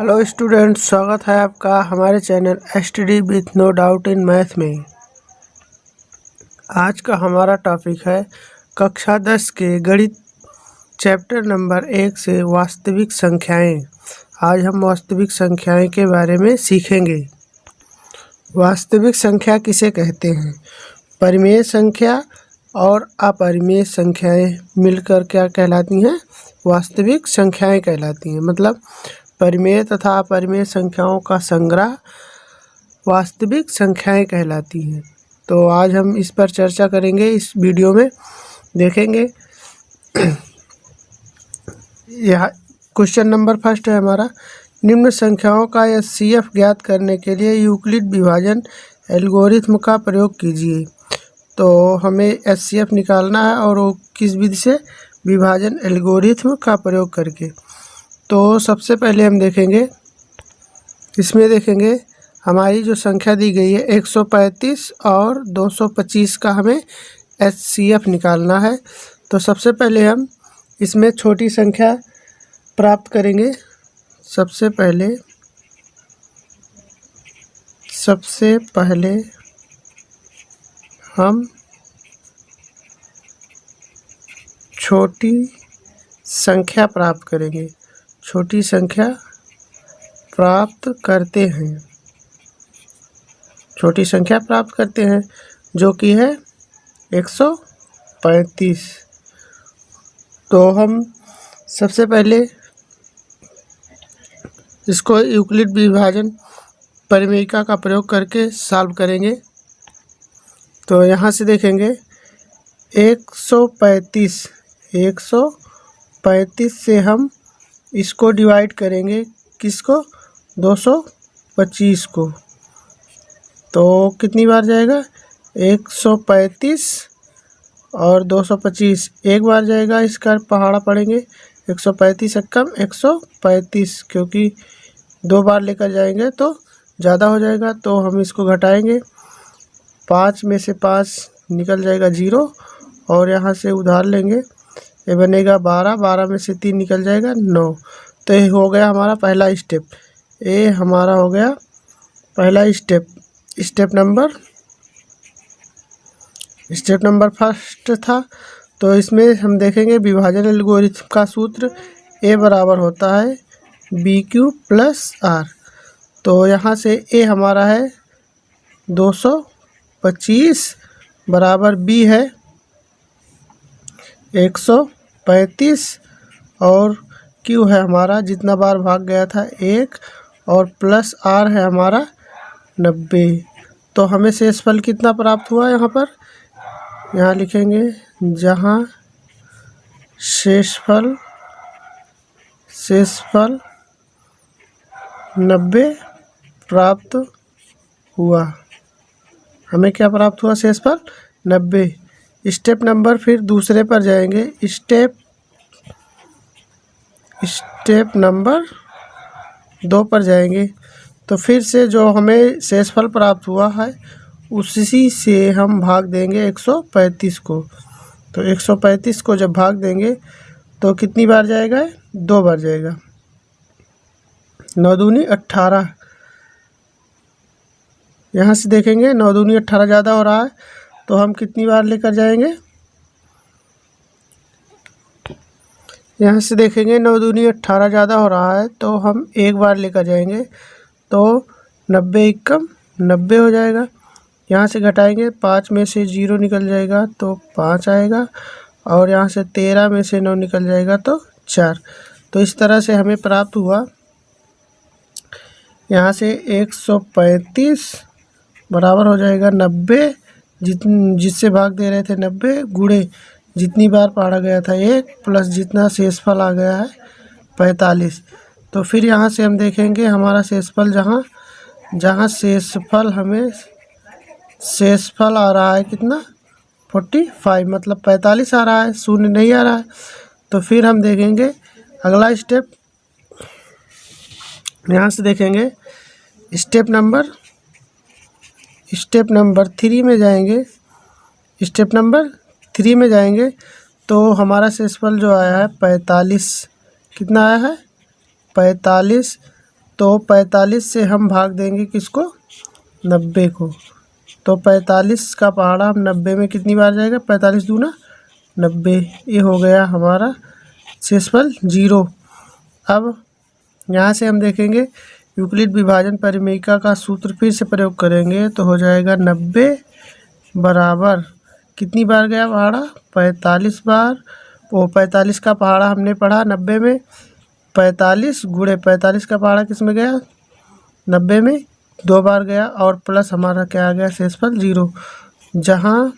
Hello students, स्वागत है आपका हमारे channel STD with no doubt in math में। आज का हमारा टॉपिक है कक्षा 10 के गणित चैप्टर नंबर 1 से वास्तविक संख्याएं। आज हम वास्तविक संख्याएं के बारे में सीखेंगे। वास्तविक संख्या किसे कहते हैं? परिमेय संख्या और अपरिमेय संख्याएं मिलकर क्या कहलाती हैं? वास्तविक संख्याएं कहलाती हैं। मतलब परिमेय तथा अपरिमेय संख्याओं का संग्रह वास्तविक संख्याएं कहलाती हैं। तो आज हम इस पर चर्चा करेंगे। इस वीडियो में देखेंगे। यह क्वेश्चन नंबर फर्स्ट है हमारा, निम्न संख्याओं का एचसीएफ ज्ञात करने के लिए यूक्लिड विभाजन एल्गोरिथ्म का प्रयोग कीजिए। तो हमें एचसीएफ निकालना है और वो किस विधि से? विभाजन एल्गोरिथ्म का प्रयोग करके। तो सबसे पहले हम देखेंगे, इसमें देखेंगे हमारी जो संख्या दी गई है 135 और 225 का हमें एचसीएफ निकालना है। तो सबसे पहले हम इसमें छोटी संख्या प्राप्त करेंगे। सबसे पहले हम छोटी संख्या प्राप्त करेंगे। छोटी संख्या प्राप्त करते हैं। छोटी संख्या प्राप्त करते हैं जो कि है 135। तो हम सबसे पहले इसको यूक्लिड विभाजन परिमेयिका का प्रयोग करके सॉल्व करेंगे। तो यहाँ से देखेंगे 135 से हम इसको डिवाइड करेंगे, किसको? 225 को। तो कितनी बार जाएगा? 135 और 225 एक बार जाएगा। इसका पहाड़ा पड़ेंगे 135 कम 135, क्योंकि दो बार लेकर जाएंगे तो ज़्यादा हो जाएगा। तो हम इसको घटाएंगे, 5 में से 5 निकल जाएगा 0 और यहाँ से उधार लेंगे, ये बनेगा 12 में से 3 निकल जाएगा 9। तो ये हो गया हमारा पहला स्टेप। ये हमारा हो गया पहला स्टेप। स्टेप नंबर फर्स्ट था। तो इसमें हम देखेंगे विभाजन एल्गोरिथ्म का सूत्र A बराबर होता है BQ प्लस R। तो यहाँ से A हमारा है 225 बराबर B है 135 और Q है हमारा जितना बार भाग गया था 1 और प्लस R है हमारा 90। तो हमें शेषफल कितना प्राप्त हुआ? यहाँ लिखेंगे, जहाँ शेषफल 90 प्राप्त हुआ। हमें क्या प्राप्त हुआ? शेषफल 90। स्टेप नंबर फिर दूसरे पर जाएंगे। स्टेप नंबर 2 पर जाएंगे। तो फिर से जो हमें शेषफल प्राप्त हुआ है उसी से हम भाग देंगे 135 को। तो 135 को जब भाग देंगे तो कितनी बार जाएगा? 2 बार जाएगा। 9 दूनी 18। यहाँ से देखेंगे 9 दूनी 18 ज़्यादा हो रहा है, तो हम कितनी बार लेकर जाएंगे? यहाँ से देखेंगे 9 दूनी 18 ज़्यादा हो रहा है, तो हम एक बार लेकर जाएंगे। तो 90 एकम 90 हो जाएगा। यहाँ से घटाएंगे, 5 में से 0 निकल जाएगा तो 5 आएगा और यहाँ से 13 में से 9 निकल जाएगा तो 4। तो इस तरह से हमें प्राप्त हुआ। यहाँ से 135 बराबर हो जाएगा 90, जिससे भाग दे रहे थे 90 गुणे जितनी बार पढ़ा गया था 1 प्लस जितना शेषफल आ गया है 45। तो फिर यहाँ से हम देखेंगे हमारा शेषफल, जहाँ शेषफल आ रहा है कितना? 45, मतलब 45 आ रहा है, शून्य नहीं आ रहा है। तो फिर हम देखेंगे अगला स्टेप। यहाँ से देखेंगे स्टेप नंबर 3 में जाएंगे। स्टेप नंबर 3 में जाएंगे तो हमारा शेषफल जो आया है 45, कितना आया है? 45। तो 45 से हम भाग देंगे किसको, 90 को। तो 45 का पहाड़ा हम 90 में कितनी बार जाएगा, 45 दूना 90। ये हो गया हमारा शेषफल 0। अब यहाँ से हम देखेंगे यूक्लिड विभाजन परिमेयिका का सूत्र फिर से प्रयोग करेंगे तो हो जाएगा 90 बराबर कितनी बार गया पहाड़ा, 45 बार। वो 45 का पहाड़ा हमने पढ़ा 90 में, 45 गुणे 45 का पहाड़ा किस में गया, 90 में 2 बार गया, और प्लस हमारा क्या आ गया, शेषफल 0। जहाँ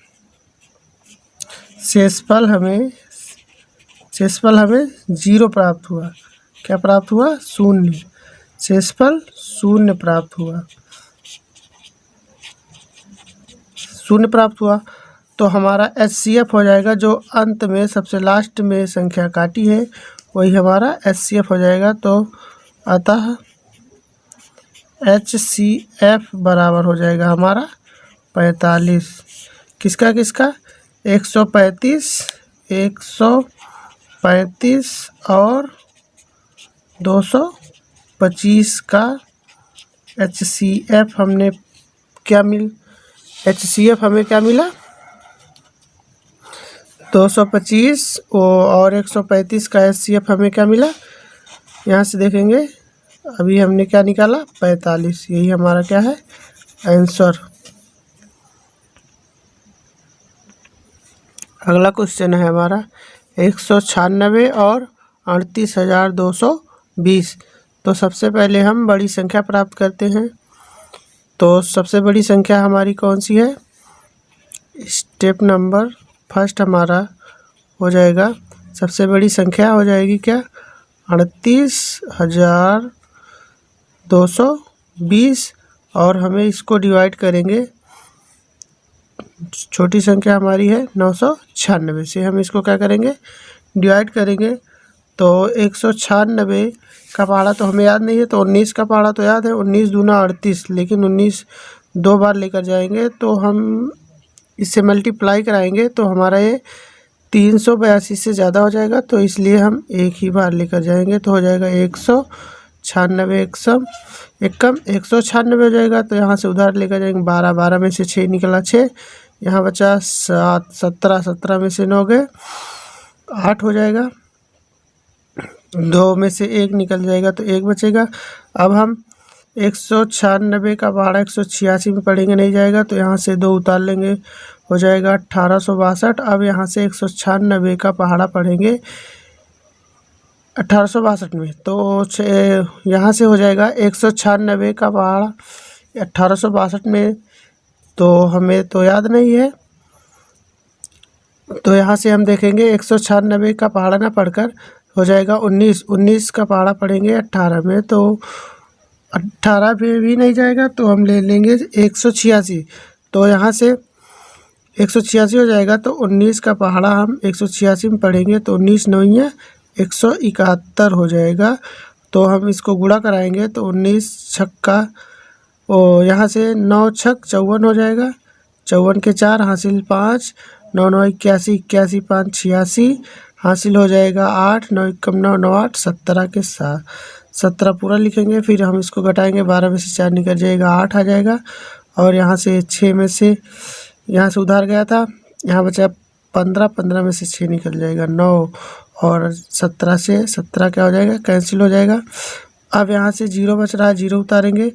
शेषफल हमें 0 प्राप्त हुआ। क्या प्राप्त हुआ, 0। शेषफल 0 प्राप्त हुआ, 0 प्राप्त हुआ। तो हमारा HCF हो जाएगा, जो अंत में सबसे लास्ट में संख्या काटी है वही हमारा HCF हो जाएगा। तो अतः HCF बराबर हो जाएगा हमारा 45। किसका किसका, 135 और 225 का HCF हमने क्या HCF हमें क्या मिला, 225 और 135 का HCF हमें क्या मिला, यहाँ से देखेंगे अभी हमने क्या निकाला, 45। यही हमारा क्या है, आंसर। अगला क्वेश्चन है हमारा 196 और 38,220। तो सबसे पहले हम बड़ी संख्या प्राप्त करते हैं। तो सबसे बड़ी संख्या हमारी कौन सी है, स्टेप नंबर फर्स्ट हमारा हो जाएगा, सबसे बड़ी संख्या हो जाएगी क्या, 38,220। और हमें इसको डिवाइड करेंगे, छोटी संख्या हमारी है 996 से, हम इसको क्या करेंगे, डिवाइड करेंगे। तो 196 का पहाड़ा तो हमें याद नहीं है, तो 19 का पहाड़ा तो याद है, 19 दूना 38, लेकिन 19 2 बार लेकर जाएंगे तो हम इससे मल्टीप्लाई कराएंगे तो हमारा ये 382 से ज़्यादा हो जाएगा, तो इसलिए हम एक ही बार लेकर जाएंगे। तो हो जाएगा 196 एकम 196 हो जाएगा। तो यहाँ से उधार लेकर जाएंगे, 12 में से 6 निकला 6, यहाँ बचा 7, 17 में से 9 गए 8 हो जाएगा, 2 में से 1 निकल जाएगा तो 1 बचेगा। अब हम 196 का पहाड़ा 186 में पढ़ेंगे, नहीं जाएगा, तो यहाँ से 2 उतार लेंगे, हो जाएगा 1862। अब यहाँ से 196 का पहाड़ा पढ़ेंगे 1862 में, तो यहाँ से हो जाएगा 196 का पहाड़ा 1862 में, तो हमें तो याद नहीं है। तो यहाँ से हम देखेंगे 196 का पहाड़ा ना पढ़कर हो जाएगा 19 का पहाड़ा पढ़ेंगे 18 में, तो 18 पे भी नहीं जाएगा, तो हम ले लेंगे 186। तो यहाँ से 186 हो जाएगा, तो 19 का पहाड़ा हम 186 में पढ़ेंगे तो 19 9 171 हो जाएगा। तो हम इसको गुणा कराएंगे तो 19 छक्का यहाँ से 9 छक 54 हो जाएगा, 54 के 4 हासिल 5, 9 9 81, 5 86 हासिल हो जाएगा 8, 9 एकम 9 9 8 17 के 7, 17 पूरा लिखेंगे। फिर हम इसको घटाएंगे, 12 में से 4 निकल जाएगा 8 आ जाएगा, और यहाँ से 6 में से यहाँ से उधार गया था, यहाँ बचा 15 में से 6 निकल जाएगा 9, और 17 से 17 क्या हो जाएगा, कैंसिल हो जाएगा। अब यहाँ से 0 बच रहा है, 0 उतारेंगे।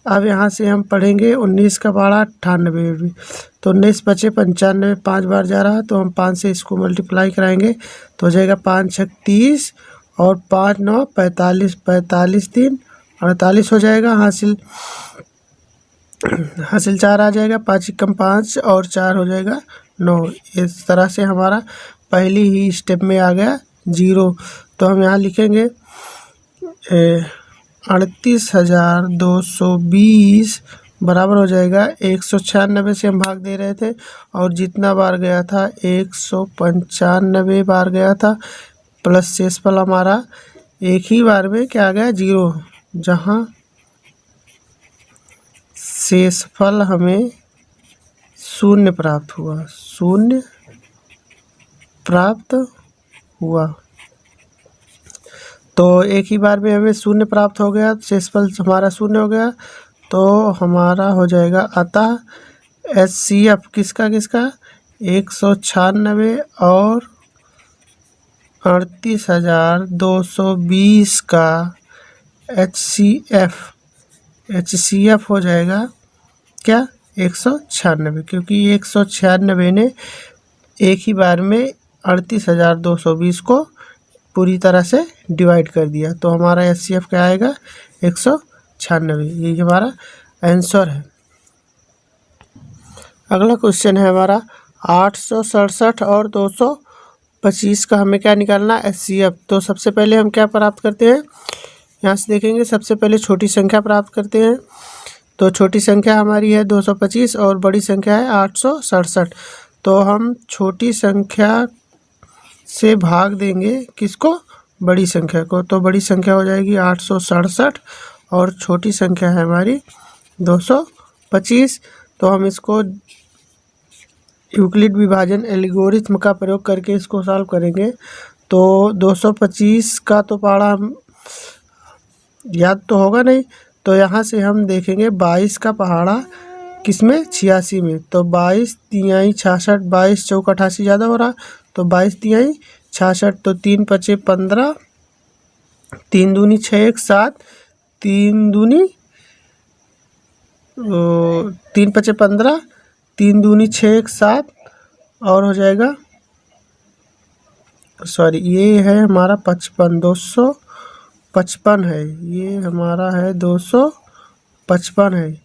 अब यहाँ से हम पढ़ेंगे 19 का पहाड़ा 98 भी, तो 19 बचे 95, 5 बार जा रहा है, तो हम 5 से इसको मल्टीप्लाई कराएंगे तो हो जाएगा 5 छक 30 और 5 9 45, 45 3 48 हो जाएगा, हासिल 4 आ जाएगा, 5 एकम 5 और 4 हो जाएगा 9। इस तरह से हमारा पहली ही स्टेप में आ गया 0। तो हम यहाँ लिखेंगे 38,220 बराबर हो जाएगा 196 से हम भाग दे रहे थे, और जितना बार गया था 195 बार गया था, प्लस शेषफल हमारा एक ही बार में क्या आ गया 0, जहाँ शेषफल हमें 0 प्राप्त हुआ, 0 प्राप्त हुआ। तो एक ही बार में हमें शून्य प्राप्त हो गया, शेषफल हमारा शून्य हो गया, तो हमारा हो जाएगा अतः HCF किसका 196 और 38,220 का HCF हो जाएगा क्या 196, क्योंकि 196 ने एक ही बार में 38,220 को पूरी तरह से डिवाइड कर दिया, तो हमारा HCF क्या आएगा 196। ये हमारा आंसर है। अगला क्वेश्चन है हमारा 867 और 225 का हमें क्या निकालना HCF। तो सबसे पहले हम क्या प्राप्त करते हैं, यहाँ से देखेंगे सबसे पहले छोटी संख्या प्राप्त करते हैं। तो छोटी संख्या हमारी है 225 और बड़ी संख्या है 867। तो हम छोटी संख्या से भाग देंगे किसको, बड़ी संख्या को। तो बड़ी संख्या हो जाएगी 867 और छोटी संख्या है हमारी 225। तो हम इसको यूक्लिड विभाजन एल्गोरिथ्म का प्रयोग करके इसको सॉल्व करेंगे। तो 225 का तो पहाड़ा हम याद तो होगा नहीं, तो यहाँ से हम देखेंगे 22 का पहाड़ा किसमें 86 में। तो 22 तिहाई 66, 22 चौक 88 ज़्यादा हो रहा, तो 22 तिहाई 66। तो 3 पचे 15, 3 दूनी 6 1 7, 3 दूनी 3 पचे 15, 3 दूनी 6 1 7 और हो जाएगा सॉरी ये है हमारा 55, 255 है, ये हमारा है 255 है।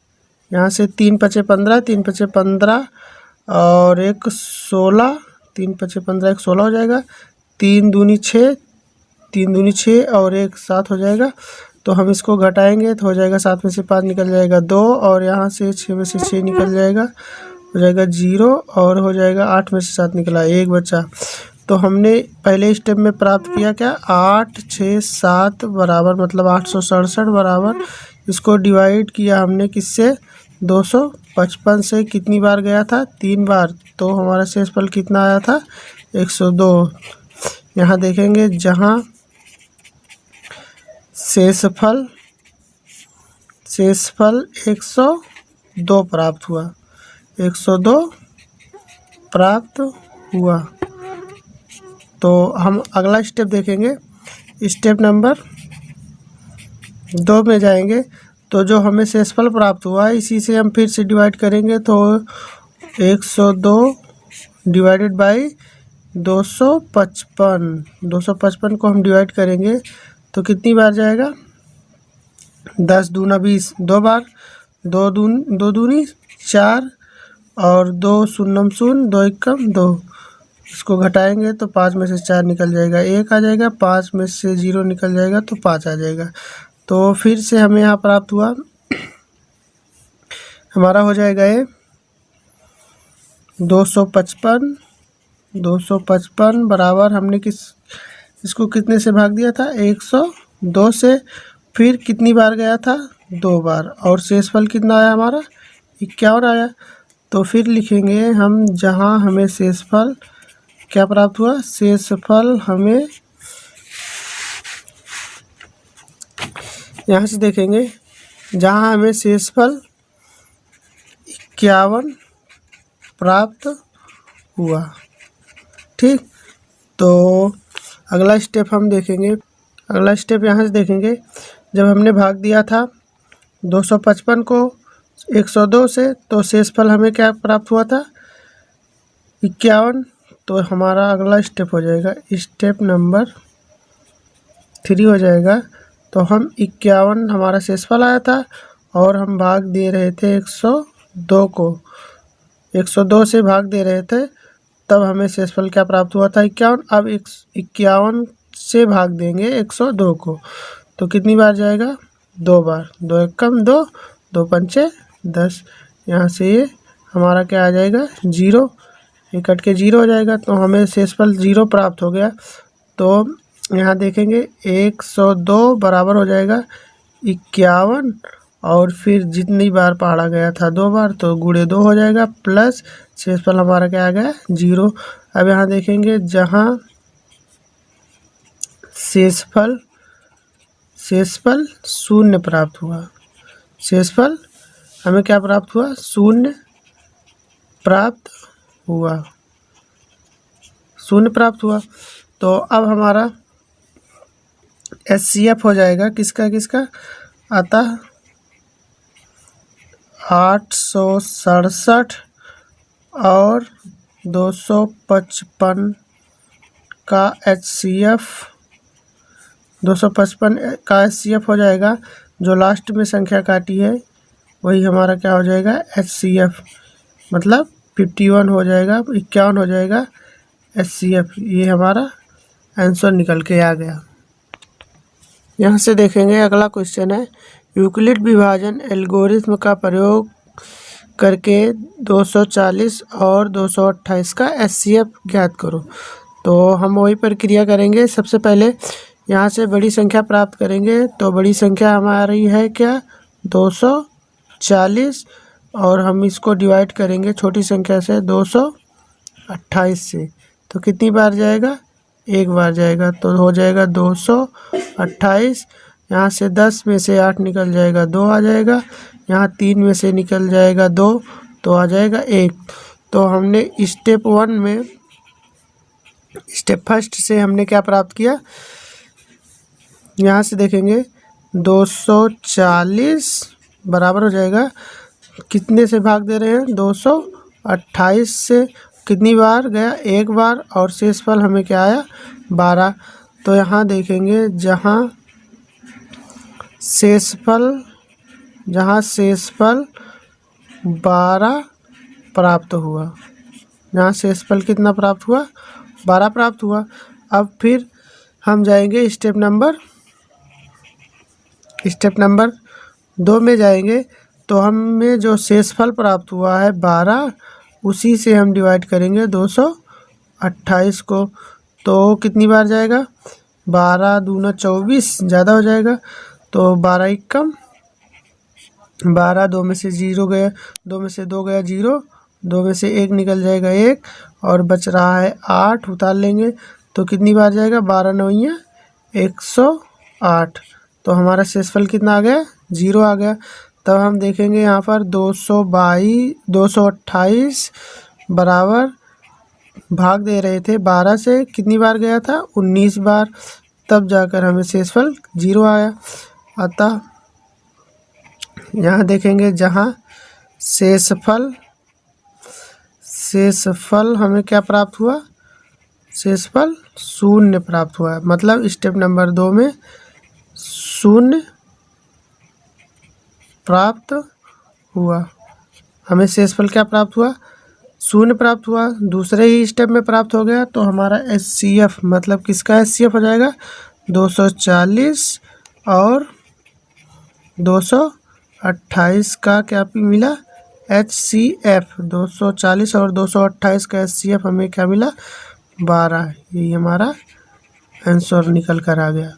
यहाँ से 3 पचे 15, 3 पचे 15 और 1 16, 3 पचे 15 1 16 हो जाएगा। 3 दूनी 6, 3 दूनी 6 और 1 7 हो जाएगा। तो हम इसको घटाएंगे तो हो जाएगा 7 में से 5 निकल जाएगा 2 और यहाँ से 6 में से 6 निकल जाएगा, हो जाएगा 0 और हो जाएगा 8 में से 7 निकला 1 बचा। तो हमने पहले स्टेप में प्राप्त किया क्या 8 6 7 बराबर मतलब 867 बराबर, इसको डिवाइड किया हमने किससे 255 से। कितनी बार गया था 3 बार, तो हमारा शेषफल कितना आया था 102। यहाँ देखेंगे जहाँ शेषफल 102 प्राप्त हुआ, 102 प्राप्त हुआ। तो हम अगला स्टेप देखेंगे, स्टेप नंबर 2 में जाएंगे। तो जो हमें शेषफल प्राप्त हुआ इसी से हम फिर से डिवाइड करेंगे। तो 102 डिवाइडेड बाई 255 को हम डिवाइड करेंगे तो कितनी बार जाएगा 10 दूना 20, 2 बार, 2 दूनी 4 और 2 शून्यम 0, 2 एकम 2। इसको घटाएंगे तो 5 में से 4 निकल जाएगा 1 आ जाएगा, 5 में से 0 निकल जाएगा तो 5 आ जाएगा। तो फिर से हमें यहाँ प्राप्त हुआ हमारा हो जाएगा ये 255 बराबर हमने इसको कितने से भाग दिया था 102 से। फिर कितनी बार गया था 2 बार और शेषफल कितना आया हमारा 51 आया। तो फिर लिखेंगे हम जहाँ हमें शेषफल क्या प्राप्त हुआ, शेषफल हमें यहाँ से देखेंगे जहाँ हमें शेषफल 51 प्राप्त हुआ। ठीक, तो अगला स्टेप हम देखेंगे, अगला स्टेप यहाँ से देखेंगे जब हमने भाग दिया था 255 को 102 से, तो शेषफल हमें क्या प्राप्त हुआ था 51। तो हमारा अगला स्टेप हो जाएगा स्टेप नंबर 3 हो जाएगा। तो हम 51 हमारा शेषफल आया था और हम भाग दे रहे थे 102 को, 102 से भाग दे रहे थे, तब हमें शेषफल क्या प्राप्त हुआ था 51। अब 51 से भाग देंगे 102 को, तो कितनी बार जाएगा 2 बार, 2 एकम 2, 2 पंचे 10। यहाँ से ये हमारा क्या आ जाएगा 0, ये कट के 0 हो जाएगा। तो हमें शेषफल 0 प्राप्त हो गया। तो यहाँ देखेंगे 102 बराबर हो जाएगा 51 और फिर जितनी बार पहाड़ा गया था 2 बार, तो गुणे 2 हो जाएगा प्लस शेषफल हमारा क्या आ गया 0। अब यहाँ देखेंगे जहाँ शेषफल शेषफल शून्य प्राप्त हुआ। शेषफल हमें क्या प्राप्त हुआ? शून्य प्राप्त हुआ। शून्य प्राप्त हुआ। तो अब हमारा HCF हो जाएगा किसका किसका? अतः 867 और 255 का HCF 255 का HCF हो जाएगा। जो लास्ट में संख्या काटी है वही हमारा क्या हो जाएगा? HCF, मतलब 51 हो जाएगा, 51 हो जाएगा HCF। ये हमारा आंसर निकल के आ गया। यहाँ से देखेंगे अगला क्वेश्चन है, यूक्लिड विभाजन एल्गोरिथ्म का प्रयोग करके 240 और 228 का HCF ज्ञात करो। तो हम वही प्रक्रिया करेंगे। सबसे पहले यहाँ से बड़ी संख्या प्राप्त करेंगे। तो बड़ी संख्या हमारी है क्या? 240, और हम इसको डिवाइड करेंगे छोटी संख्या से 228 से। तो कितनी बार जाएगा? एक बार जाएगा। तो हो जाएगा 228। यहाँ से 10 में से 8 निकल जाएगा, 2 आ जाएगा। यहाँ 3 में से निकल जाएगा 2, तो आ जाएगा 1। तो हमने स्टेप 1 में, स्टेप फर्स्ट से हमने क्या प्राप्त किया? यहाँ से देखेंगे 240 बराबर हो जाएगा, कितने से भाग दे रहे हैं? 228 से। कितनी बार गया? एक बार। और शेषफल हमें क्या आया? 12। तो यहाँ देखेंगे जहाँ शेषफल 12 प्राप्त हुआ। यहाँ शेषफल कितना प्राप्त हुआ? 12 प्राप्त हुआ। अब फिर हम जाएंगे स्टेप नंबर 2 में जाएंगे। तो हमें जो शेषफल प्राप्त हुआ है 12, उसी से हम डिवाइड करेंगे 228 को। तो कितनी बार जाएगा? 12 दूना 24, ज़्यादा हो जाएगा। तो 12 एकम 12, 2 में से 0 गया, 2 में से 2 गया 0, 2 में से 1 निकल जाएगा 1, और बच रहा है 8, उतार लेंगे। तो कितनी बार जाएगा? 12 9 108। तो हमारा शेषफल कितना आ गया? 0 आ गया। तब हम देखेंगे यहाँ पर 228 बराबर भाग दे रहे थे 12 से, कितनी बार गया था? 19 बार। तब जाकर हमें शेषफल 0 आया। अतः यहाँ देखेंगे जहाँ शेषफल हमें क्या प्राप्त हुआ? शेषफल शून्य प्राप्त हुआ। मतलब स्टेप नंबर 2 में शून्य प्राप्त हुआ। हमें शेषफल क्या प्राप्त हुआ? शून्य प्राप्त हुआ। दूसरे ही स्टेप में प्राप्त हो गया। तो हमारा HCF, मतलब किसका HCF हो जाएगा? 240 और 228 का क्या मिला? HCF। 240 और 228 का HCF हमें क्या मिला? 12। यही हमारा आंसर निकल कर आ गया।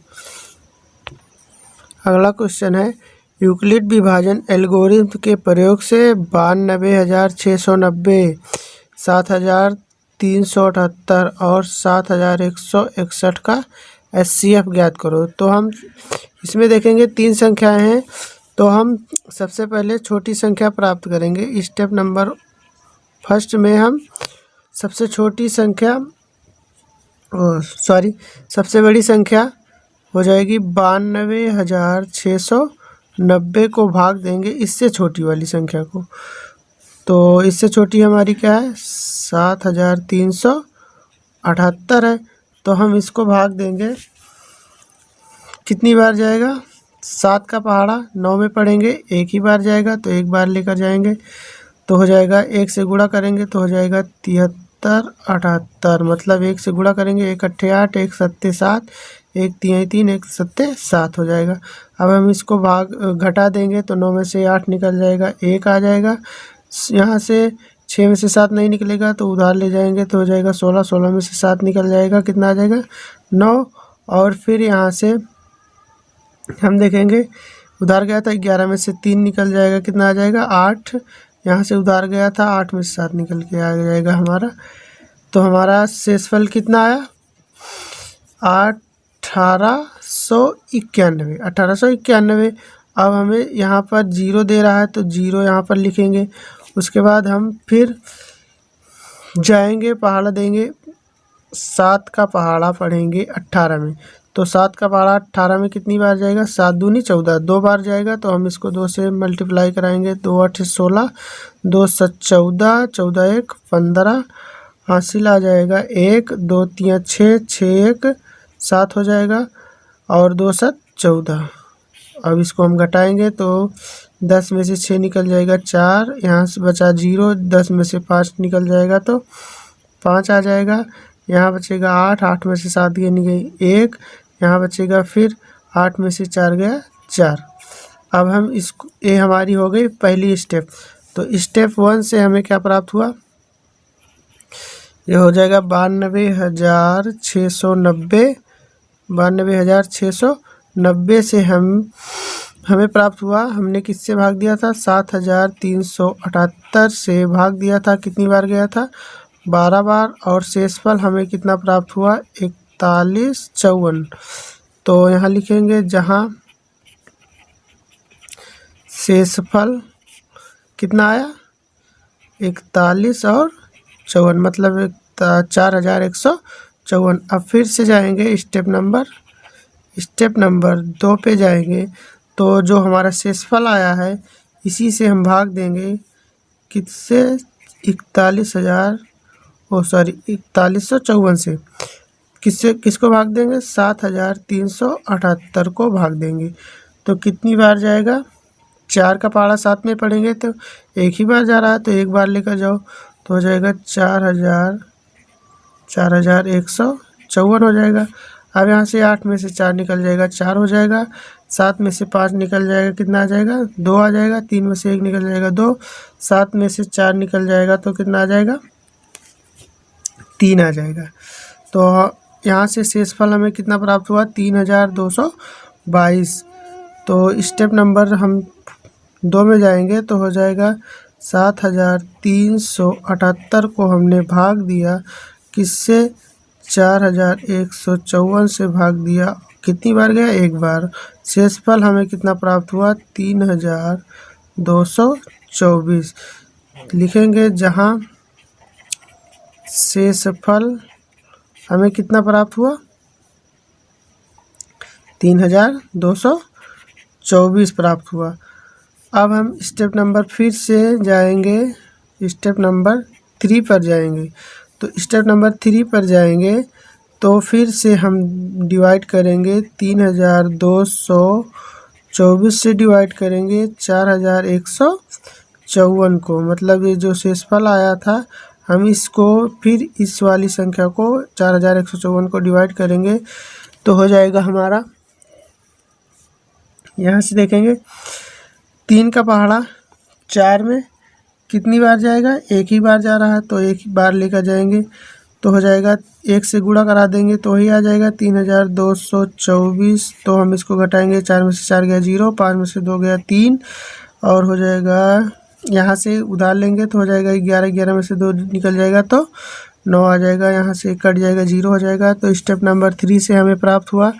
अगला क्वेश्चन है, यूक्लिड विभाजन एल्गोरिथ्म के प्रयोग से 92,690, 7,378 और 7,161 का HCF ज्ञात करो। तो हम इसमें देखेंगे 3 संख्याएं हैं। तो हम सबसे पहले छोटी संख्या प्राप्त करेंगे। स्टेप नंबर फर्स्ट में हम सबसे छोटी संख्या, सबसे बड़ी संख्या हो जाएगी 92,690 को भाग देंगे इससे छोटी वाली संख्या को। तो इससे छोटी हमारी क्या है? 7,378 है। तो हम इसको भाग देंगे, कितनी बार जाएगा? 7 का पहाड़ा 9 में पढ़ेंगे, एक ही बार जाएगा, तो एक बार लेकर जाएंगे। तो हो जाएगा 1 से गुणा करेंगे तो हो जाएगा 73 78, मतलब 1 से गुणा करेंगे 1 8 8, 1 7 7, 1 3 3, 1 7 7 हो जाएगा। अब हम इसको घटा देंगे तो 9 में से 8 निकल जाएगा, 1 आ जाएगा। यहाँ से 6 में से 7 नहीं निकलेगा तो उधार ले जाएंगे तो हो जाएगा 16, 16 में से 7 निकल जाएगा, कितना आ जाएगा? 9। और फिर यहाँ से हम देखेंगे उधार गया था 11 में से 3 निकल जाएगा, कितना आ जाएगा? 8। यहाँ से उधार गया था 8 में से 7 निकल के आ जाएगा हमारा। तो हमारा शेषफल कितना आया? 8 1891। अब हमें यहाँ पर 0 दे रहा है तो 0 यहाँ पर लिखेंगे। उसके बाद हम फिर जाएंगे, पहाड़ा देंगे, 7 का पहाड़ा पढ़ेंगे 18 में। तो 7 का पहाड़ा 18 में कितनी बार जाएगा? 7 दूनी 14, 2 बार जाएगा। तो हम इसको 2 से मल्टीप्लाई कराएंगे। 2 8 16, 2 7 14, 14 1 15, हासिल आ जाएगा 1, 2 3 6, 6 1 7 हो जाएगा और 2 7 14। अब इसको हम घटाएंगे तो 10 में से 6 निकल जाएगा 4, यहाँ से बचा 0, 10 में से 5 निकल जाएगा तो 5 आ जाएगा। यहाँ बचेगा 8, 8 में से 7 गई 1, यहाँ बचेगा फिर 8 में से 4 गया 4। अब हम इसको, ये हमारी हो गई पहली स्टेप। तो स्टेप 1 से हमें क्या प्राप्त हुआ? ये हो जाएगा 92,690। 92,690 से हमें प्राप्त हुआ, हमने किससे भाग दिया था? 7,378 से भाग दिया था। कितनी बार गया था? 12 बार। और शेषफल हमें कितना प्राप्त हुआ? 4154। तो यहाँ लिखेंगे जहाँ शेषफल कितना आया? 41 और 54, मतलब 4154। अब फिर से जाएंगे स्टेप नंबर 2 पे जाएंगे। तो जो हमारा शेषफल आया है इसी से हम भाग देंगे, किससे? 4154 से। किसको भाग देंगे? 7,378 को भाग देंगे। तो कितनी बार जाएगा? 4 का पहाड़ा 7 में पढ़ेंगे तो एक ही बार जा रहा है, तो एक बार लेकर जाओ तो हो जाएगा 4154 हो जाएगा। अब यहाँ से 8 में से 4 निकल जाएगा 4 हो जाएगा। 7 में से 5 निकल जाएगा, कितना आ जाएगा? 2 आ जाएगा। 3 में से 1 निकल जाएगा 2, 7 में से 4 निकल जाएगा तो कितना आ जाएगा? 3 आ जाएगा। तो यहाँ से शेषफल हमें कितना प्राप्त हुआ? 3222। तो स्टेप नंबर हम 2 में जाएंगे तो हो जाएगा 7,378 को हमने भाग दिया किससे? 4154 से भाग दिया। कितनी बार गया? एक बार। शेषफल हमें कितना प्राप्त हुआ? 3224 लिखेंगे जहाँ शेषफल हमें कितना प्राप्त हुआ? 3224 प्राप्त हुआ। अब हम स्टेप नंबर फिर से जाएंगे, स्टेप नंबर 3 पर जाएंगे। तो स्टेप नंबर 3 पर जाएंगे तो फिर से हम डिवाइड करेंगे 3224 से डिवाइड करेंगे 4154 को। मतलब ये जो शेषफल आया था हम इसको फिर इस वाली संख्या को 4154 को डिवाइड करेंगे तो हो जाएगा हमारा, यहाँ से देखेंगे 3 का पहाड़ा 4 में कितनी बार जाएगा? एक ही बार जा रहा है तो एक ही बार लेकर जाएंगे तो हो जाएगा 1 से गुणा करा देंगे तो ही आ जाएगा 3224। तो हम इसको घटाएंगे, 4 में से 4 गया 0, 5 में से 2 गया 3 और हो जाएगा, यहाँ से उधार लेंगे तो हो जाएगा 11, 11 में से 2 निकल जाएगा तो 9 आ जाएगा। यहाँ से कट जाएगा 0 हो जाएगा। तो स्टेप नंबर 3 से हमें प्राप्त हुआ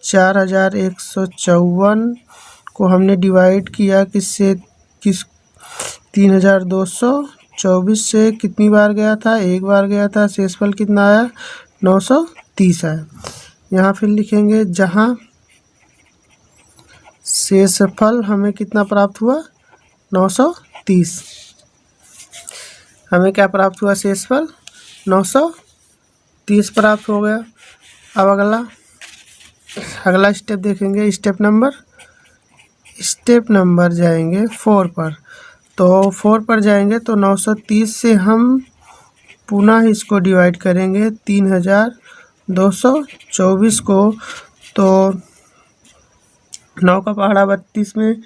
4154 को हमने डिवाइड किया किससे? 3224 से कितनी बार गया था? एक बार गया था। शेषफल कितना आया? 930 आया। यहाँ फिर लिखेंगे जहाँ शेषफल हमें कितना प्राप्त हुआ? 930। हमें क्या प्राप्त हुआ? शेषफल 930 प्राप्त हो गया। अब अगला स्टेप देखेंगे, स्टेप नंबर जाएंगे 4 पर। तो 4 पर जाएंगे तो 930 से हम पुनः इसको डिवाइड करेंगे 3224 को। तो 9 का पहाड़ा 32 में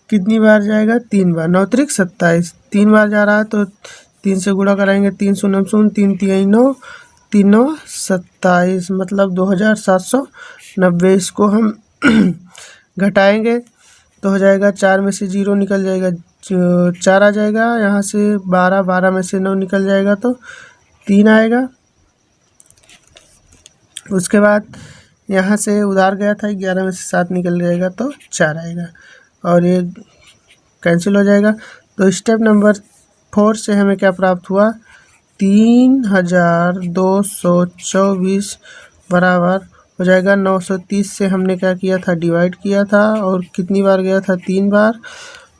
कितनी बार जाएगा? 3 बार। 9 त्रिक 27, 3 बार जा रहा है तो 3 से गुणा कराएंगे, 3 शून्य 0, 3 3 9, 3 9 27, मतलब 2790। इसको हम घटाएंगे तो हो जाएगा 4 में से 0 निकल जाएगा 4 आ जाएगा। यहाँ से 12 में से 9 निकल जाएगा तो 3 आएगा। उसके बाद यहाँ से उधार गया था 11 में से 7 निकल जाएगा तो 4 आएगा और ये कैंसिल हो जाएगा। तो स्टेप नंबर 4 से हमें क्या प्राप्त हुआ, 3224 बराबर हो जाएगा 930 से हमने क्या किया था, डिवाइड किया था और कितनी बार गया था, 3 बार।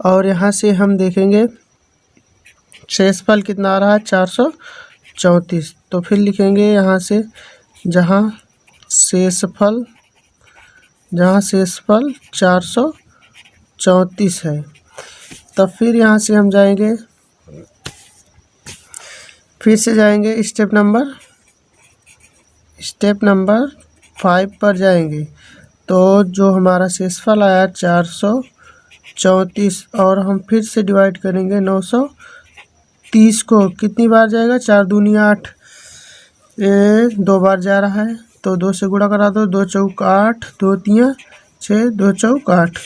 और यहाँ से हम देखेंगे शेषफल कितना आ रहा है, 434। तो फिर लिखेंगे यहाँ से जहाँ शेषफल 434 है। तब फिर यहाँ से हम जाएंगे, फिर से जाएंगे स्टेप नंबर 5 पर जाएंगे। तो जो हमारा शेषफल आया 434 और हम फिर से डिवाइड करेंगे 930 को, कितनी बार जाएगा, 4 दूनी 8, ये 2 बार जा रहा है तो 2 से गुणा करा दो, 2 चौक 8, 2 तियाँ 6, 2 चौक 8,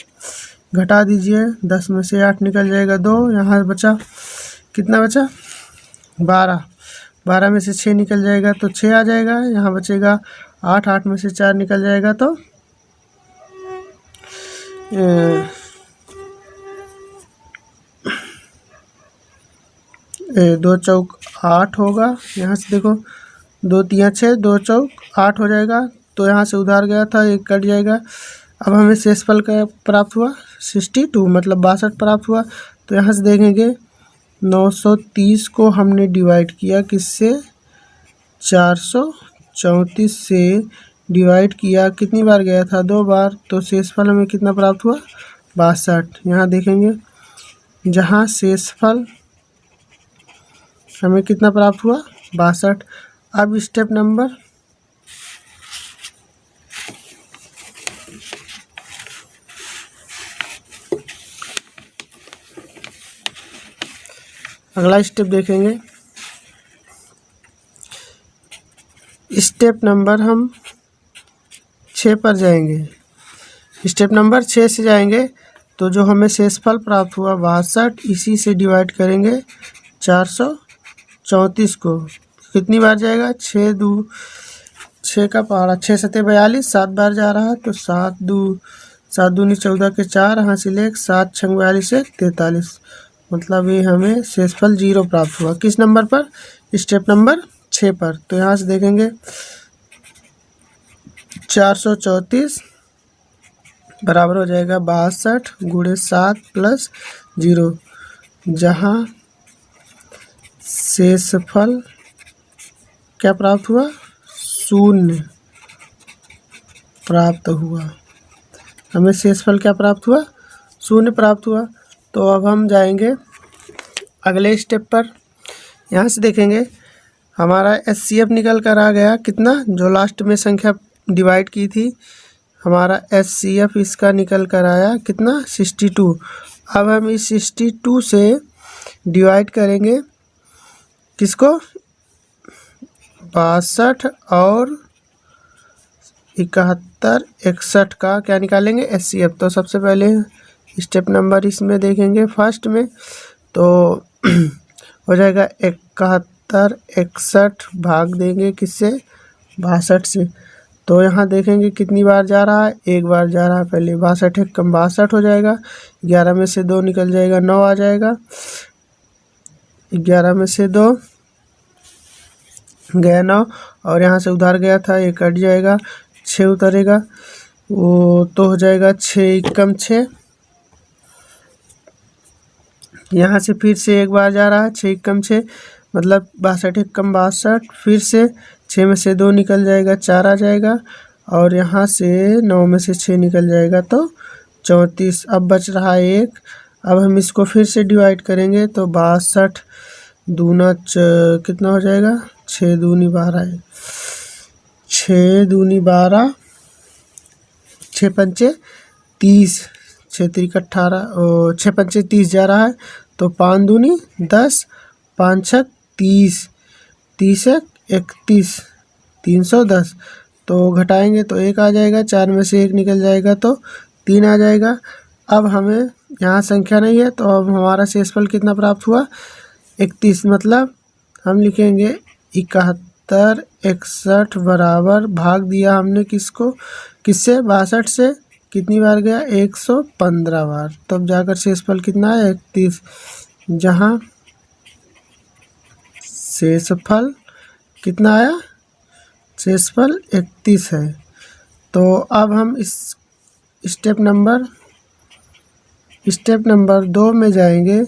घटा दीजिए, 10 में से 8 निकल जाएगा 2, यहाँ बचा कितना बचा, 12, 12 में से 6 निकल जाएगा तो 6 आ जाएगा, यहाँ बचेगा 8, 8 में से 4 निकल जाएगा तो 2 चौक 8 होगा। यहाँ से देखो 2 तियाँ 6, 2 चौक 8 हो जाएगा। तो यहाँ से उधार गया था, एक कट जाएगा। अब हमें शेषफल का प्राप्त हुआ 62, मतलब 62 प्राप्त हुआ। तो यहाँ से देखेंगे 930 को हमने डिवाइड किया किससे, 434 से डिवाइड किया, कितनी बार गया था, 2 बार। तो शेषफल हमें कितना प्राप्त हुआ, 62। यहाँ देखेंगे जहाँ शेषफल हमें कितना प्राप्त हुआ, 62। अब स्टेप नंबर अगला स्टेप देखेंगे। स्टेप नंबर हम 6 पर जाएंगे। स्टेप नंबर 6 से जाएंगे तो जो हमें शेषफल प्राप्त हुआ 62, इसी से डिवाइड करेंगे 434 को, कितनी बार जाएगा, 6 का पहाड़ा 6 सते 42, 7 बार जा रहा है तो 7 दूनी 14 के 4, हासिल 1, 7 छंग 42 1 43, मतलब ये हमें शेषफल 0 प्राप्त हुआ। किस नंबर पर, स्टेप नंबर 6 पर। तो यहाँ से देखेंगे 434 बराबर हो जाएगा 62 गुणे 7 प्लस 0, जहाँ शेषफल क्या प्राप्त हुआ, 0 प्राप्त हुआ। हमें शेषफल क्या प्राप्त हुआ, 0 प्राप्त हुआ। तो अब हम जाएंगे अगले स्टेप पर। यहाँ से देखेंगे हमारा HCF निकल कर आ गया कितना, जो लास्ट में संख्या डिवाइड की थी, हमारा HCF इसका निकल कर आया कितना, 62। अब हम इस 62 से डिवाइड करेंगे किसको, 62 और 71 61 का क्या निकालेंगे, HCF। तो सबसे पहले स्टेप नंबर इसमें देखेंगे फर्स्ट में, तो हो जाएगा 71 61 भाग देंगे किससे, 62 से। तो यहाँ देखेंगे कितनी बार जा रहा है, एक बार जा रहा है। पहले 62 एक कम 62 हो जाएगा, 11 में से 2 निकल जाएगा, 9 आ जाएगा, 11 में से 2 गया 9, और यहाँ से उधार गया था, ये कट जाएगा, 6 उतरेगा, वो तो हो जाएगा 6 कम 6। यहाँ से फिर से एक बार जा रहा है, 6 कम 6, मतलब 62 एक कम 62, फिर से 6 में से 2 निकल जाएगा, 4 आ जाएगा, और यहाँ से 9 में से 6 निकल जाएगा तो 34। अब बच रहा है 1। अब हम इसको फिर से डिवाइड करेंगे तो 62 दूना कितना हो जाएगा, 6 दूनी 12 है, 6 दूनी 12, 6 पंचे 30, 6 त्रिक 18 और 6 पंचे 30 जा रहा है, तो 5 दूनी 10, 5 छक 30, 30 31, 310। तो घटाएंगे तो 1 आ जाएगा, 4 में से 1 निकल जाएगा तो 3 आ जाएगा। अब हमें यहाँ संख्या नहीं है, तो अब हमारा शेषफल कितना प्राप्त हुआ, 31, मतलब हम लिखेंगे 72 61 बराबर भाग दिया हमने किसको, किससे, 62 से, कितनी बार गया, 115 बार, तब जाकर शेषफल कितना है, 31, जहाँ शेषफल कितना आया, शेषफल 31 है। तो अब हम इस स्टेप नंबर 2 में जाएंगे,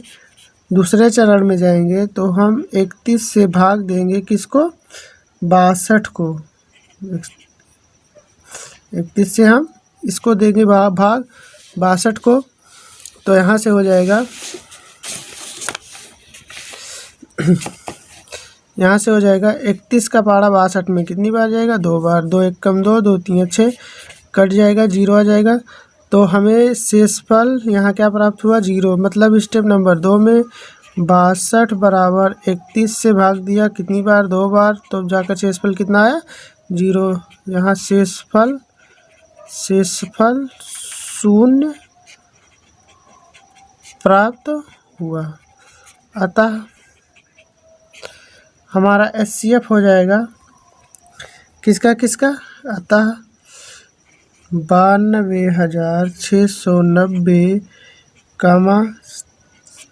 दूसरे चरण में जाएंगे, तो हम 31 से भाग देंगे किसको, 62 को। 31 से हम इसको देंगे भाग 62 को, तो यहाँ से हो जाएगा यहाँ से हो जाएगा 31 का पारा 62 में कितनी बार जाएगा, 2 बार, 2 एक कम 2, 2 3 6, कट जाएगा, 0 आ जाएगा। तो हमें शेषफल यहाँ क्या प्राप्त हुआ, 0। मतलब स्टेप नंबर 2 में 62 बराबर 31 से भाग दिया कितनी बार, 2 बार, तो जाकर शेषफल कितना आया, 0। यहाँ शेषफल 0 प्राप्त हुआ। अतः हमारा एचसीएफ हो जाएगा किसका, अतः 92,690,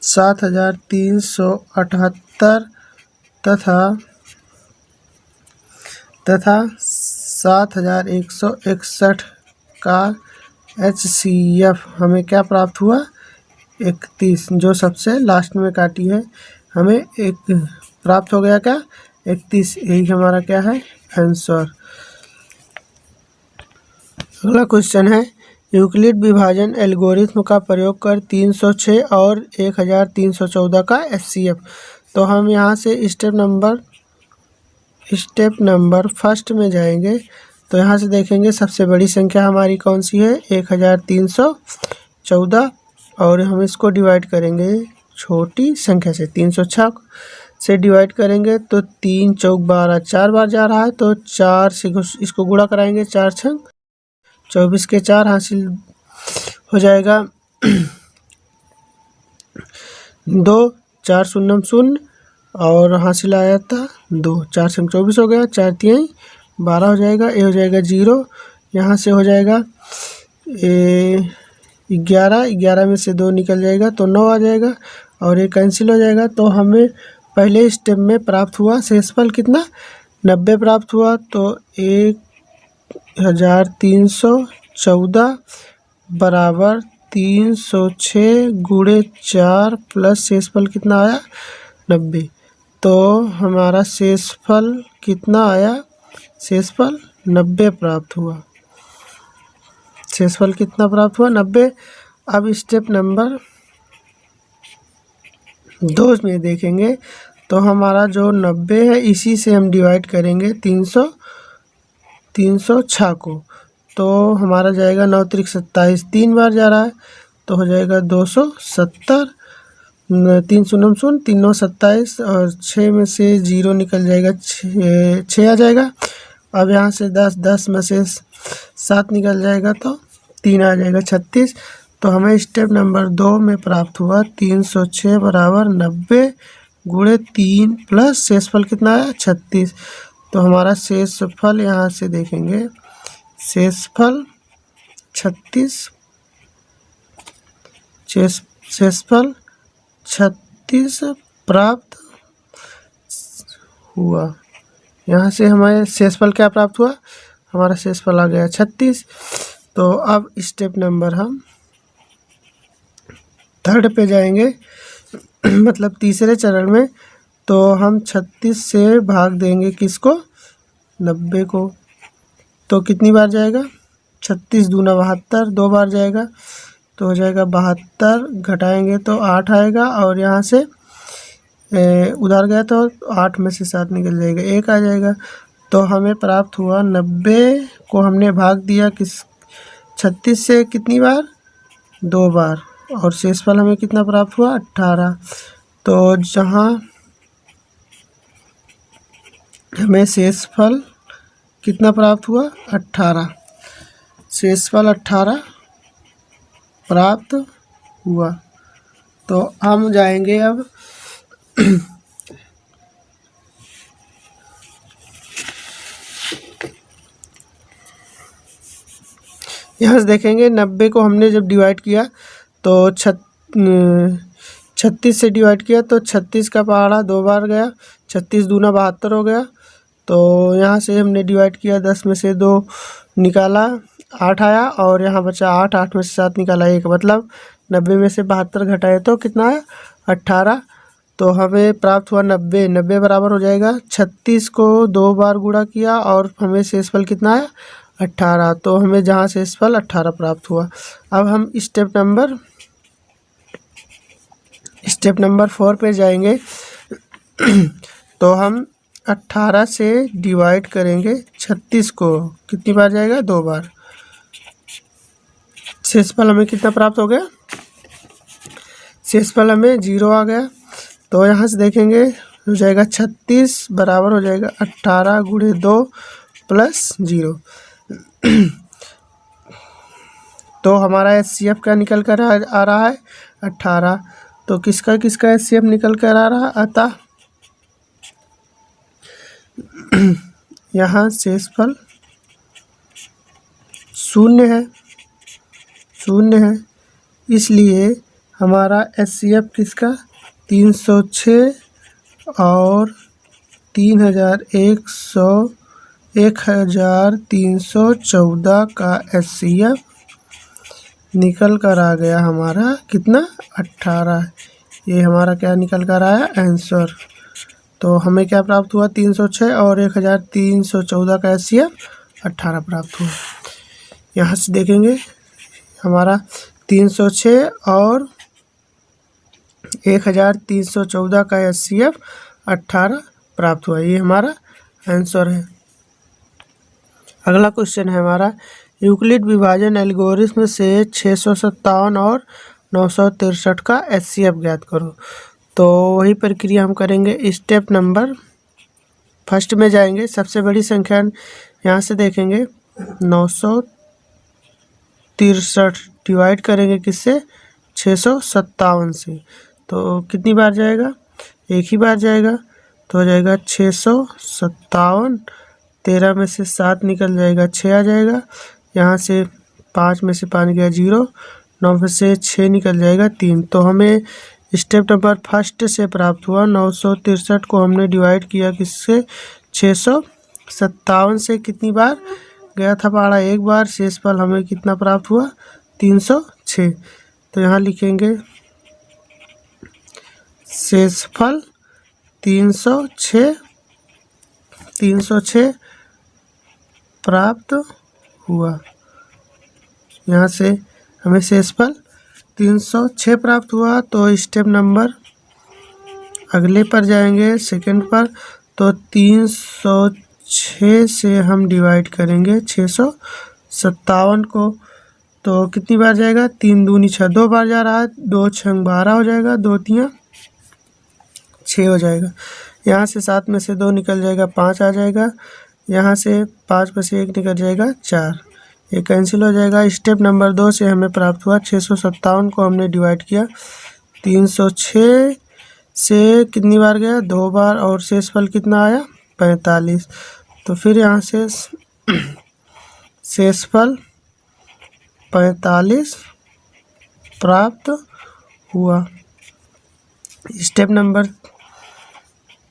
7,378 तथा 7,161 का एचसीएफ हमें क्या प्राप्त हुआ, 31, जो सबसे लास्ट में काटी है, हमें एक प्राप्त हो गया क्या, 31। यही हमारा क्या है, आंसर। अगला क्वेश्चन है, यूक्लिड विभाजन एल्गोरिथ्म का प्रयोग कर 306 और 1314 का एचसीएफ। तो हम यहाँ से स्टेप नंबर फर्स्ट में जाएंगे, तो यहाँ से देखेंगे सबसे बड़ी संख्या हमारी कौन सी है, 1314, और हम इसको डिवाइड करेंगे छोटी संख्या से, 306 से डिवाइड करेंगे तो 3 चौक 12, 4 बार जा रहा है, तो 4 से इसको गुणा कराएंगे, 4 छंग 24 के 4 हासिल हो जाएगा 2, 4 शून्य 0 और हासिल आया था 2, 4 संग 24 हो गया, 4 3 12 हो जाएगा, ये हो जाएगा 0। यहाँ से हो जाएगा 11 में से 2 निकल जाएगा तो 9 आ जाएगा, और ये कैंसिल हो जाएगा। तो हमें पहले स्टेप में प्राप्त हुआ शेषफल कितना, 90 प्राप्त हुआ। तो 1314 बराबर 306 गुणे 4 प्लस शेषफल कितना आया, 90। तो हमारा शेषफल कितना आया, शेषफल 90 प्राप्त हुआ। शेषफल कितना प्राप्त हुआ, 90। अब स्टेप नंबर 2 में देखेंगे, तो हमारा जो 90 है इसी से हम डिवाइड करेंगे 306 को, तो हमारा जाएगा 9 त्रिक 27, 3 बार जा रहा है, तो हो जाएगा 270, 3 शून्य 0, 3 9 27, और 6 में से 0 निकल जाएगा, 6 आ जाएगा। अब यहाँ से 10 में से 7 निकल जाएगा तो 3 आ जाएगा, 36। तो हमें स्टेप नंबर 2 में प्राप्त हुआ 306 बराबर 90 गुणे 3 प्लस शेषफल कितना आया, 36। तो हमारा शेषफल यहाँ से देखेंगे, शेषफल 36, शेषफल 36 प्राप्त हुआ। यहाँ से हमारे शेषफल क्या प्राप्त हुआ, हमारा शेषफल आ गया 36। तो अब स्टेप नंबर हम 3rd पे जाएंगे मतलब तीसरे चरण में, तो हम 36 से भाग देंगे किसको, 90 को। तो कितनी बार जाएगा, 36 दूना 72, 2 बार जाएगा, तो हो जाएगा 72, घटाएंगे तो 8 आएगा, और यहाँ से उधर गया तो 8 में से 7 निकल जाएगा, 1 आ जाएगा। तो हमें प्राप्त हुआ 90 को हमने भाग दिया किस 36 से कितनी बार, 2 बार, और शेषफल हमें कितना प्राप्त हुआ, 18। तो जहाँ हमें शेषफल कितना प्राप्त हुआ, 18, शेषफल 18 प्राप्त हुआ। तो हम जाएंगे अब यहाँ से देखेंगे 90 को हमने जब डिवाइड किया तो 36 से डिवाइड किया तो 36 का पहाड़ा 2 बार गया, 36 दूना 72 हो गया। तो यहाँ से हमने डिवाइड किया, 10 में से 2 निकाला 8 आया, और यहाँ बचा 8, 8 में से 7 निकाला 1, मतलब 90 में से 72 घटाए तो कितना है 18। तो हमें प्राप्त हुआ 90। 90 बराबर हो जाएगा 36 को 2 बार गुणा किया और हमें शेषफल कितना है 18। तो हमें जहाँ शेषफल 18 प्राप्त हुआ। अब हम स्टेप नंबर 4 पे जाएंगे। तो हम 18 से डिवाइड करेंगे 36 को, कितनी बार जाएगा 2 बार। शेषफल हमें कितना प्राप्त हो गया, शेषफल हमें 0 आ गया। तो यहाँ से देखेंगे हो जाएगा 36 बराबर हो जाएगा 18 गुणे 2 प्लस 0। तो हमारा HCF क्या निकल कर आ रहा है 18। तो किसका HCF निकल कर आ रहा है, अतः यहाँ शेषफल 0 है, इसलिए हमारा HCF किसका 306 और 1314 का HCF निकल कर आ गया हमारा कितना 18। ये हमारा क्या निकल कर आया आंसर। तो हमें क्या प्राप्त हुआ 306 और 1314 का HCF 18 प्राप्त हुआ। यहाँ से देखेंगे हमारा 306 और 1314 का HCF 18 प्राप्त हुआ। ये हमारा आंसर है। अगला क्वेश्चन है हमारा, यूक्लिड विभाजन एल्गोरिथ्म से 657 और 963 का HCF ज्ञात करो। तो वही प्रक्रिया हम करेंगे। स्टेप नंबर 1 में जाएंगे। सबसे बड़ी संख्या यहाँ से देखेंगे 963 डिवाइड करेंगे किससे 657 से। तो कितनी बार जाएगा, एक ही बार जाएगा। तो हो जाएगा 657, 13 में से 7 निकल जाएगा 6 आ जाएगा। यहाँ से 5 में से 5 गया 0, 9 में से 6 निकल जाएगा 3। तो हमें स्टेप नंबर 1 से प्राप्त हुआ 963 को हमने डिवाइड किया किससे 657 से। कितनी बार गया था पहाड़ा, एक बार। शेषफल हमें कितना प्राप्त हुआ 306। तो यहाँ लिखेंगे शेषफल 306 प्राप्त हुआ। यहाँ से हमें शेषफल 306 प्राप्त हुआ। तो स्टेप नंबर अगले पर जाएंगे, सेकंड पर। तो 306 से हम डिवाइड करेंगे 657 को। तो कितनी बार जाएगा, 3 दूनी 6, 2 बार जा रहा है। 2 6 12 हो जाएगा, 2 3 6 हो जाएगा। यहाँ से 7 में से 2 निकल जाएगा 5 आ जाएगा। यहाँ से 5 में से 1 निकल जाएगा 4, ये कैंसिल हो जाएगा। स्टेप नंबर 2 से हमें प्राप्त हुआ 657 को हमने डिवाइड किया 306 से। कितनी बार गया, 2 बार, और शेषफल कितना आया 45। तो फिर यहाँ से शेषफल 45 प्राप्त हुआ। स्टेप नंबर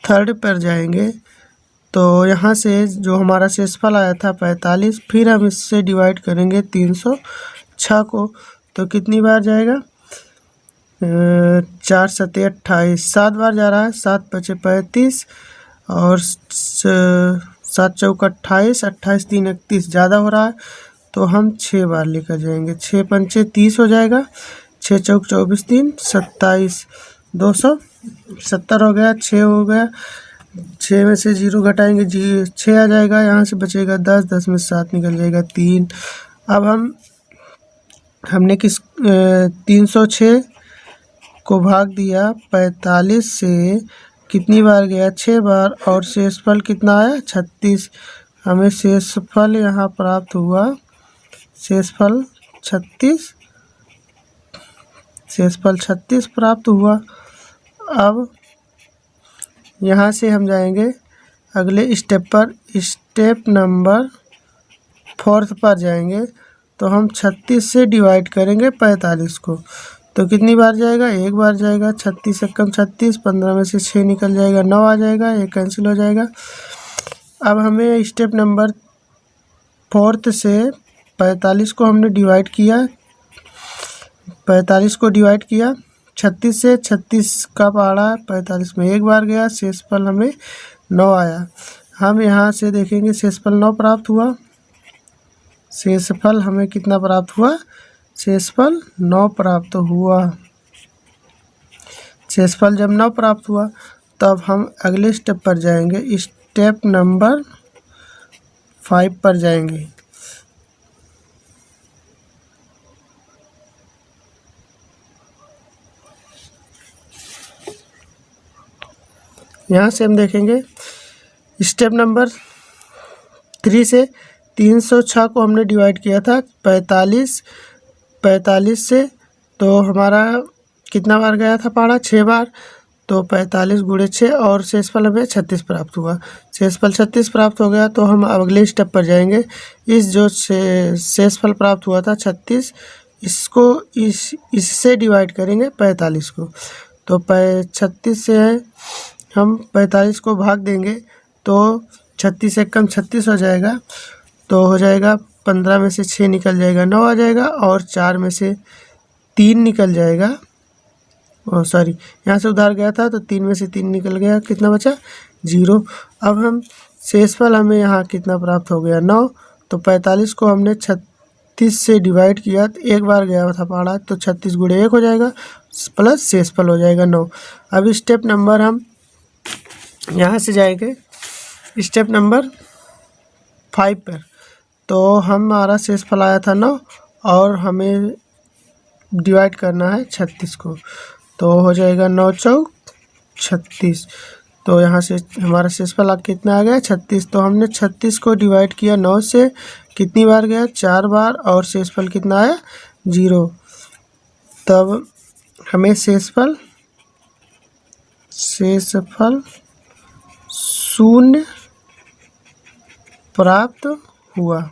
3 पर जाएंगे। तो यहाँ से जो हमारा शेषफल आया था 45, फिर हम इससे डिवाइड करेंगे 306 को। तो कितनी बार जाएगा, 4 7 28, 7 बार जा रहा है। 7 5 35 और 7 चौक 28, 28 3 31, ज़्यादा हो रहा है। तो हम 6 बार लेकर जाएंगे। 6 पंचे 30 हो जाएगा। 6 चौक 24 3 27, 270 हो गया। 6 हो गया, 6 में से 0 घटाएंगे 6 आ जाएगा। यहाँ से बचेगा 10, 10 में 7 निकल जाएगा 3। अब हमने 306 को भाग दिया 45 से। कितनी बार गया, 6 बार, और शेषफल कितना आया 36। हमें शेषफल यहाँ प्राप्त हुआ शेषफल 36 प्राप्त हुआ। अब यहाँ से हम जाएंगे अगले स्टेप पर। स्टेप नंबर 4 पर जाएंगे। तो हम 36 से डिवाइड करेंगे 45 को, तो कितनी बार जाएगा, एक बार जाएगा। 36 से कम 36, 15 में से 6 निकल जाएगा, 9 आ जाएगा, ये कैंसिल हो जाएगा। अब हमें स्टेप नंबर 4 से 45 को हमने डिवाइड किया, 45 को डिवाइड किया 36 से, 36 का पहाड़ा 45 में एक बार गया, शेषफल हमें 9 आया। हम यहाँ से देखेंगे शेषफल 9 प्राप्त हुआ। शेषफल हमें कितना प्राप्त हुआ, शेषफल 9 प्राप्त हुआ। शेषफल जब 9 प्राप्त हुआ तब हम अगले स्टेप पर जाएंगे, स्टेप नंबर 5 पर जाएंगे। यहाँ से हम देखेंगे स्टेप नंबर 3 से 306 को हमने डिवाइड किया था 45 से, तो हमारा कितना बार गया था पहाड़ा, 6 बार, तो 45 गुणे 6 और शेषफल हमें 36 प्राप्त हुआ। शेषफल 36 प्राप्त हो गया तो हम अगले स्टेप पर जाएंगे। इस जो शेषफल प्राप्त हुआ था 36, इसको इससे डिवाइड करेंगे 45 को, तो 36 से है हम 45 को भाग देंगे तो 36 से कम 36 हो जाएगा, तो हो जाएगा 15 में से 6 निकल जाएगा, 9 आ जाएगा, और 4 में से 3 निकल जाएगा। सॉरी, यहाँ से उधार गया था तो 3 में से 3 निकल गया, कितना बचा, 0। अब हम शेषफल हमें यहाँ कितना प्राप्त हो गया, 9, तो 45 को हमने 36 से डिवाइड किया, तो एक बार गया था पहाड़ा, तो 36 गुणे 1 हो जाएगा प्लस शेषफल हो जाएगा 9। अब स्टेप नंबर हम यहाँ से जाएंगे स्टेप नंबर 5 पर, तो हमारा शेषफल आया था 9 और हमें डिवाइड करना है 36 को, तो हो जाएगा 9 चौक 36, तो यहाँ से हमारा शेषफल कितना आ गया, 36। तो हमने 36 को डिवाइड किया 9 से, कितनी बार गया, 4 बार, और शेषफल कितना आया, 0। तब हमें शेषफल 0 प्राप्त हुआ।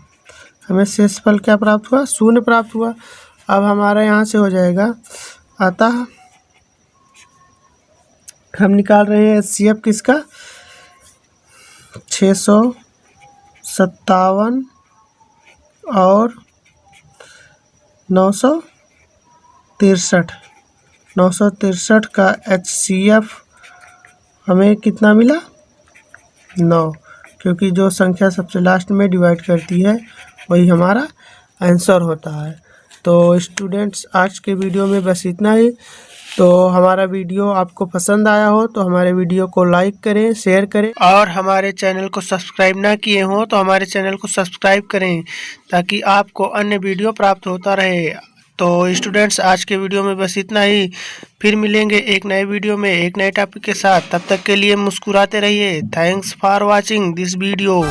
हमें शेषफल क्या प्राप्त हुआ, 0 प्राप्त हुआ। अब हमारा यहाँ से हो जाएगा, अतः हम निकाल रहे हैं HCF किसका, 657 और 963 का HCF हमें कितना मिला, 9, क्योंकि जो संख्या सबसे लास्ट में डिवाइड करती है वही हमारा आंसर होता है। तो स्टूडेंट्स, आज के वीडियो में बस इतना ही। तो हमारा वीडियो आपको पसंद आया हो तो हमारे वीडियो को लाइक करें, शेयर करें, और हमारे चैनल को सब्सक्राइब ना किए हो तो हमारे चैनल को सब्सक्राइब करें ताकि आपको अन्य वीडियो प्राप्त होता रहे। तो स्टूडेंट्स, आज के वीडियो में बस इतना ही। फिर मिलेंगे एक नए वीडियो में एक नए टॉपिक के साथ। तब तक के लिए मुस्कुराते रहिए। Thanks for watching this video.